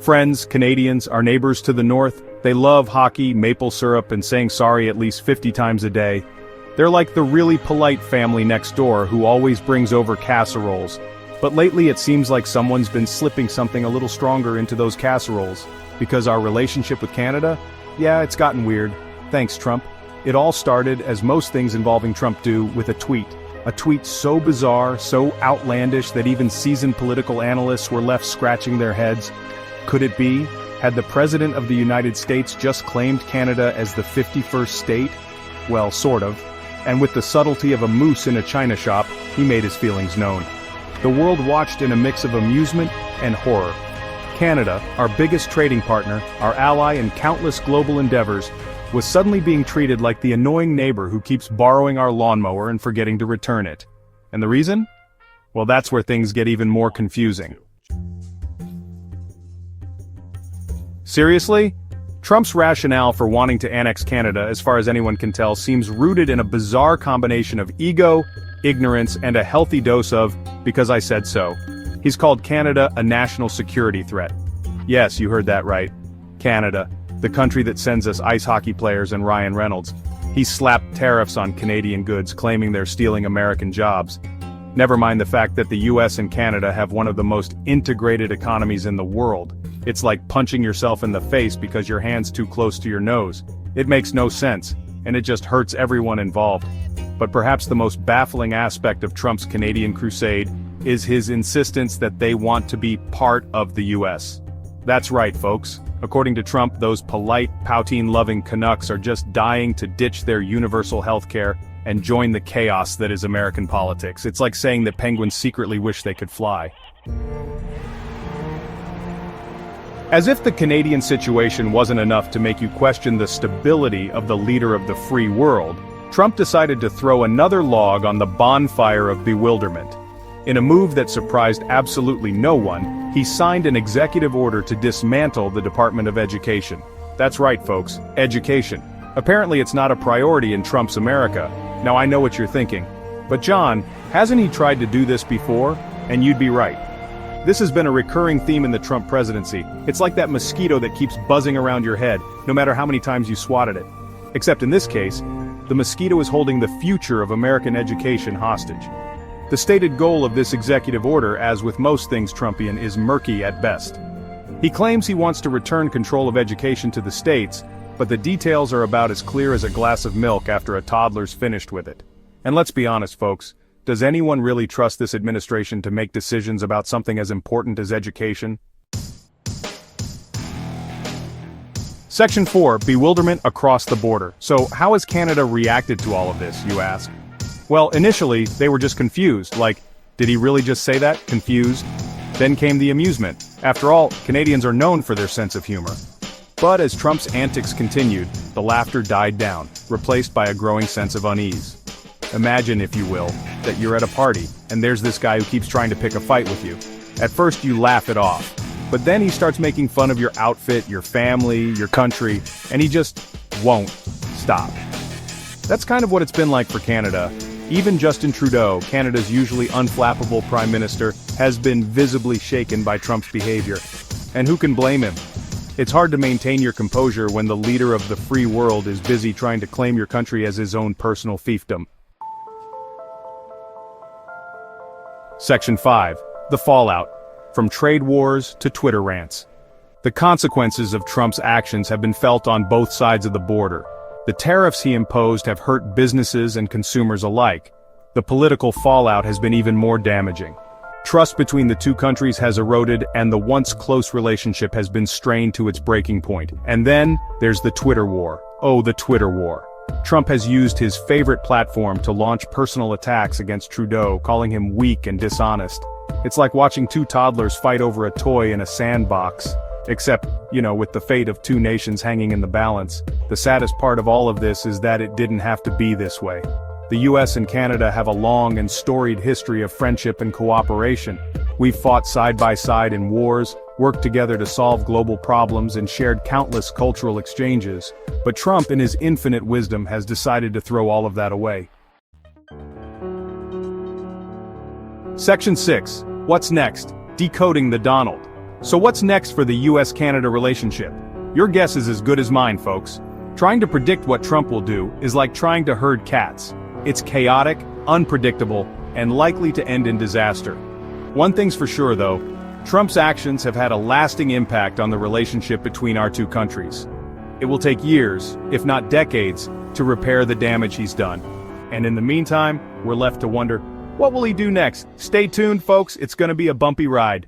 Friends, Canadians, our neighbors to the north, they love hockey, maple syrup, and saying sorry at least 50 times a day. They're like the really polite family next door who always brings over casseroles. But lately it seems like someone's been slipping something a little stronger into those casseroles. Because our relationship with Canada? Yeah, it's gotten weird. Thanks, Trump. It all started, as most things involving Trump do, with a tweet. A tweet so bizarre, so outlandish that even seasoned political analysts were left scratching their heads. Could it be? Had the President of the United States just claimed Canada as the 51st state? Well, sort of. And with the subtlety of a moose in a china shop, he made his feelings known. The world watched in a mix of amusement and horror. Canada, our biggest trading partner, our ally in countless global endeavors, was suddenly being treated like the annoying neighbor who keeps borrowing our lawnmower and forgetting to return it. And the reason? Well, that's where things get even more confusing. Seriously? Trump's rationale for wanting to annex Canada, as far as anyone can tell, seems rooted in a bizarre combination of ego, ignorance, and a healthy dose of, because I said so. He's called Canada a national security threat. Yes, you heard that right. Canada, the country that sends us ice hockey players and Ryan Reynolds. He slapped tariffs on Canadian goods, claiming they're stealing American jobs. Never mind the fact that the US and Canada have one of the most integrated economies in the world. It's like punching yourself in the face because your hand's too close to your nose. It makes no sense, and it just hurts everyone involved. But perhaps the most baffling aspect of Trump's Canadian crusade is his insistence that they want to be part of the US. That's right, folks. According to Trump, those polite, poutine-loving Canucks are just dying to ditch their universal health care and join the chaos that is American politics. It's like saying that penguins secretly wish they could fly. As if the Canadian situation wasn't enough to make you question the stability of the leader of the free world, Trump decided to throw another log on the bonfire of bewilderment. In a move that surprised absolutely no one, he signed an executive order to dismantle the Department of Education. That's right, folks, education. Apparently it's not a priority in Trump's America. Now I know what you're thinking. But John, hasn't he tried to do this before? And you'd be right. This has been a recurring theme in the Trump presidency. It's like that mosquito that keeps buzzing around your head, no matter how many times you swatted it. Except in this case, the mosquito is holding the future of American education hostage. The stated goal of this executive order, as with most things Trumpian, is murky at best. He claims he wants to return control of education to the states, but the details are about as clear as a glass of milk after a toddler's finished with it. And let's be honest, folks. Does anyone really trust this administration to make decisions about something as important as education? Section 4, Bewilderment across the border. So how has Canada reacted to all of this, you ask? Well, initially, they were just confused, like, did he really just say that? Confused? Then came the amusement. After all, Canadians are known for their sense of humor. But as Trump's antics continued, the laughter died down, replaced by a growing sense of unease. Imagine, if you will, that you're at a party, and there's this guy who keeps trying to pick a fight with you. At first you laugh it off, but then he starts making fun of your outfit, your family, your country, and he just won't stop. That's kind of what it's been like for Canada. Even Justin Trudeau, Canada's usually unflappable prime minister, has been visibly shaken by Trump's behavior. And who can blame him? It's hard to maintain your composure when the leader of the free world is busy trying to claim your country as his own personal fiefdom. Section 5. The fallout. From trade wars to Twitter rants. The consequences of Trump's actions have been felt on both sides of the border. The tariffs he imposed have hurt businesses and consumers alike. The political fallout has been even more damaging. Trust between the two countries has eroded, and the once close relationship has been strained to its breaking point. And then, there's the Twitter war. Oh, the Twitter war. Trump has used his favorite platform to launch personal attacks against Trudeau, calling him weak and dishonest. It's like watching two toddlers fight over a toy in a sandbox. Except, with the fate of two nations hanging in the balance. The saddest part of all of this is that it didn't have to be this way. The US and Canada have a long and storied history of friendship and cooperation. We've fought side by side in wars, worked together to solve global problems, and shared countless cultural exchanges. But Trump, in his infinite wisdom, has decided to throw all of that away. Section 6. What's next? Decoding the Donald. So what's next for the US-Canada relationship? Your guess is as good as mine, folks. Trying to predict what Trump will do is like trying to herd cats. It's chaotic, unpredictable, and likely to end in disaster. One thing's for sure though, Trump's actions have had a lasting impact on the relationship between our two countries. It will take years, if not decades, to repair the damage he's done. And in the meantime, we're left to wonder, what will he do next? Stay tuned, folks, it's gonna be a bumpy ride.